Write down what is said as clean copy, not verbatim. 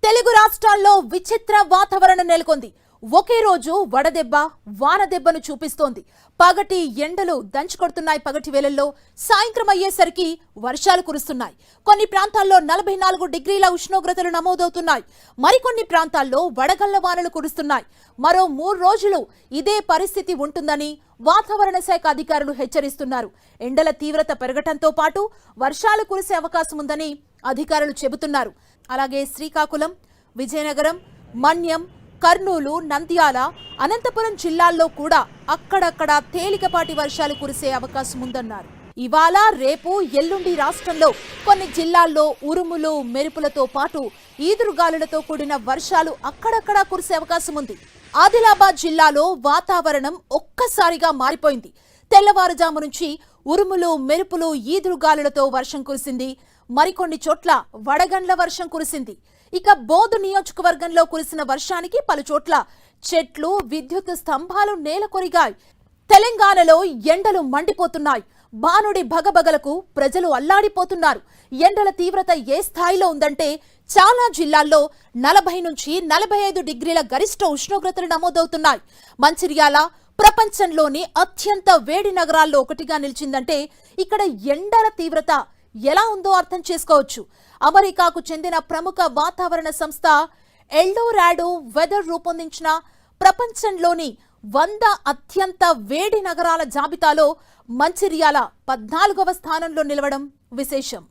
తెలుగు రాష్ట్రాల్లో విచిత్ర వాతావరణం నెలకొంది. ఒకే రోజు వడదెబ్బ వానదెబ్బను చూపిస్తోంది. పగటి ఎండలు దంచుకొడుతున్నాయి. పగటి వేళల్లో సాయంత్రం అయ్యేసరికి వర్షాలు కురుస్తున్నాయి. కొన్ని ప్రాంతాల్లో 44 డిగ్రీల ఉష్ణోగ్రతలు నమోదవుతున్నాయి. మరికొన్ని ప్రాంతాల్లో వడగళ్ల వానలు కురుస్తున్నాయి. మరో 3 రోజులు ఇదే పరిస్థితి ఉంటుందని వాతావరణ శాఖ అధికారులు హెచ్చరిస్తున్నారు. ఎండల తీవ్రత పెరగటంతో పాటు వర్షాలు కురిసే అవకాశం ఉందని అధికారులు చెబుతున్నారు. అలాగే శ్రీకాకుళం, విజయనగరం, మన్యం, కర్నూలు, నంద్యాల, అనంతపురం జిల్లాల్లో కూడా అక్కడక్కడ తేలికపాటి వర్షాలు కురిసే అవకాశం ఉందన్నారు. ఇవాళ, రేపు, ఎల్లుండి రాష్ట్రంలో కొన్ని జిల్లాల్లో ఉరుములు, మెరుపులతో పాటు ఈదురుగాలులతో కూడిన వర్షాలు అక్కడక్కడా కురిసే అవకాశం ఉంది. ఆదిలాబాద్ జిల్లాలో వాతావరణం ఒక్కసారిగా మారిపోయింది. తెల్లవారుజాము నుంచి ఉరుములు, మెరుపులు, ఈదురుగాలులతో వర్షం కురిసింది. మరికొన్ని చోట్ల వడగండ్ల వర్షం కురిసింది. ఇక బోధు నియోజకవర్గంలో కురిసిన వర్షానికి పలు చోట్ల చెట్లు, విద్యుత్ స్తంభాలు నేలకొరిగాయి. తెలంగాణలో ఎండలు మండిపోతున్నాయి. బానుడి భగభగలకు ప్రజలు అల్లాడిపోతున్నారు. ఎండల తీవ్రత ఏ స్థాయిలో ఉందంటే చాలా జిల్లాల్లో 40 నుంచి 45 డిగ్రీల గరిష్ట ఉష్ణోగ్రతలు నమోదవుతున్నాయి. మంచిర్యాల ప్రపంచంలోని అత్యంత వేడి నగరాల్లో ఒకటిగా నిలిచిందంటే ఇక్కడ ఎండల తీవ్రత ఎలా ఉందో అర్థం చేసుకోవచ్చు. అమెరికాకు చెందిన ప్రముఖ వాతావరణ సంస్థ ఎల్డోరాడో వెదర్ రూపొందించిన ప్రపంచంలోని 100 అత్యంత వేడి నగరాల జాబితాలో మంచిర్యాల 14వ స్థానంలో నిలవడం విశేషం.